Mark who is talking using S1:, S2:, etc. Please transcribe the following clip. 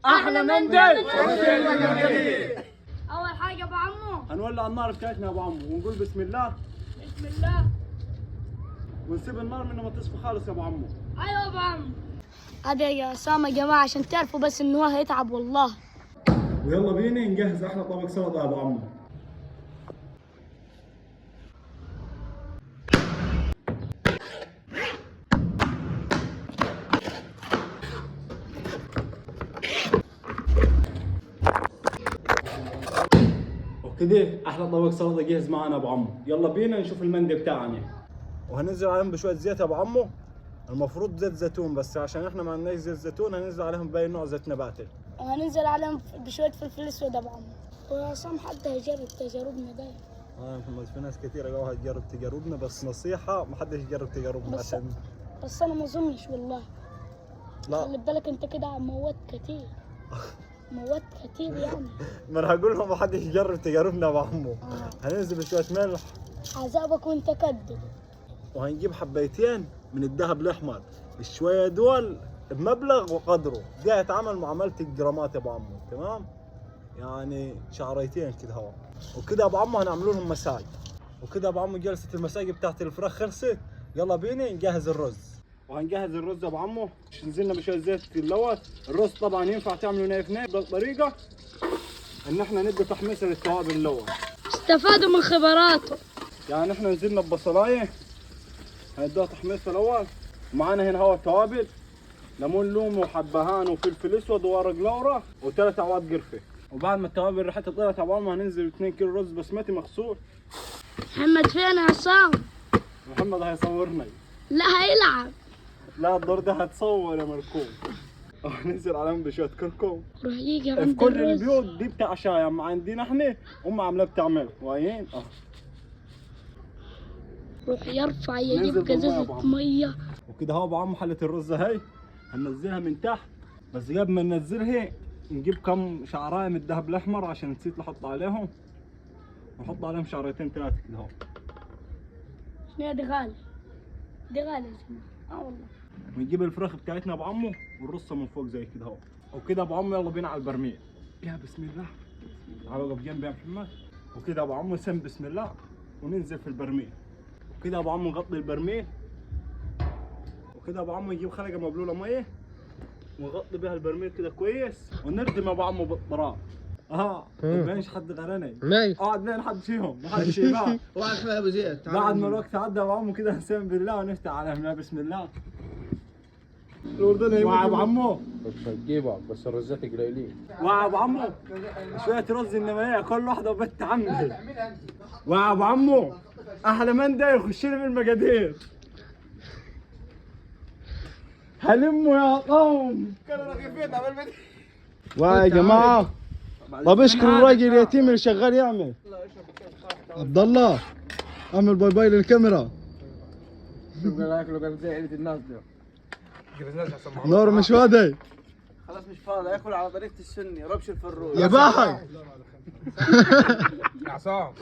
S1: احلى مندي.
S2: اول حاجه ابو عمو
S1: هنولع النار بتاعتنا يا ابو عمو ونقول بسم الله.
S2: بسم الله.
S1: ونسيب النار من ما تصفى خالص يا ابو عمو.
S2: ايوه ابو عمو. هذا يا سامة يا جماعه عشان تعرفوا بس ان هو هيتعب والله.
S1: ويلا بينا نجهز احلى طبق سلطه يا ابو عمو. وكده احلى طبق سلطه جاهز معنا ابو عمو. يلا بينا نشوف المندي بتاعنا. وهننزل عليهم بشويه زيت يا ابو عمو. المفروض زيت زيتون بس عشان احنا ما عندناش زيت زيتون هننزل عليهم باقي نوع زيت نباتي.
S2: وهننزل عليهم بشويه فلفل اسود يا ابو عمو. وعصام حد هيجرب تجاربنا ده.
S1: يا محمد في ناس كثيرة قالوا هتجرب تجاربنا بس نصيحة ما حدش يجرب تجاربنا عشان
S2: بس انا ما اظنش والله.
S1: لا
S2: خلي بالك انت كده موت كتير. موت كتير يعني.
S1: ما انا هقول لهم ما حدش يجرب تجاربنا يا ابو عمو. هننزل بشوية ملح
S2: عذابك وانت كدب.
S1: وهنجيب حبايتين من الذهب الاحمر. الشوية دول بمبلغ وقدره. دي هيتعمل معاملة الجرامات يا ابو عمو تمام؟ يعني شعريتين كده هو. وكده يا ابو عمو هنعملوا لهم مساج. وكده يا ابو عمو جلسة المساج بتاعت الفراخ خلصت. يلا بينا نجهز الرز. وهنجهز الرز يا ابو عمو. نزلنا بشوية زيت في اللوت. الرز طبعا ينفع تعملوا نايف نايف بالطريقة ان احنا ندي تحميصة للتوابل اللوت.
S2: استفادوا من خبراته.
S1: يعني احنا نزلنا ببصلاية هندوها تحميصة الاول. ومعانا هنا هو التوابل ليمون لوم وحبهان وفلفل اسود وورق لورا وثلاث اعواد قرفة. وبعد ما التوابل ريحتها طلعت يا ابو عمو هننزل 2 كيلو رز بسمتي مغسول.
S2: محمد فين يا عصام؟
S1: محمد هيصورنا.
S2: لا هيلعب.
S1: لا الدور ده هتصور يا مركوب. هننزل عليهم بشوية كركم.
S2: روح يجي
S1: في
S2: عند
S1: كل
S2: الرز.
S1: البيوت دي بتاع شاي اما عندنا احنا عاملاه بتعمل وين
S2: روح يرفع
S1: ننزل
S2: يجيب
S1: بالمية يا
S2: قزازة
S1: أبو عمو.
S2: مية.
S1: وكده هو ابو عمو حلة الرز اهي هننزلها من تحت. بس قبل ما ننزلها نجيب كم شعرايه من الذهب الاحمر عشان نسيت نحط عليهم. نحط عليهم شعرتين ثلاثة كده اهو.
S2: شنو دي غالي. دي غالي يا جماعة. والله.
S1: ونجيب الفراخ بتاعتنا ابو عمو ونرصها من فوق زي كده اهو. وكده ابو عمو يلا بينا على البرميل. يا بسم الله. تعال وقف جنبي يا محمد. وكده ابو عمو سم بسم الله وننزل في البرميل. وكده ابو عمو نغطي البرميل. وكده ابو عمو يجيب خلقه مبلوله ميه ونغطي بها البرميل كده كويس ونردم ابو عمو بالطراب. ما بينش حد غيرنا. اقعد بين حد فيهم ما حد شيبان.
S3: واحد فيها ابو زيد.
S1: بعد ما الوقت عدى ابو عمو كده نسم بالله ونفتح عليهم بسم الله. الاردن مع ابو عمو.
S3: تجيبها بس الرزات قليلين.
S1: مع ابو عمو شويه رز انما هي كل واحده وبنت عمي. مع ابو عمو احلى مندي يخش لي بالمقادير. هلموا يا قوم.
S3: كانوا رغيفين عمل بدي.
S1: ويا جماعه طب اشكر الراجل اليتيم اللي شغال يعمل. عبد الله اعمل باي باي للكاميرا.
S3: شوف قال ياكلوا قال زي عيلة الناس دي.
S1: نور مش فاضي.
S3: خلاص مش فاضي ياكل على طريقة السني ربش الفروج.
S1: يا باحي
S3: يا عصام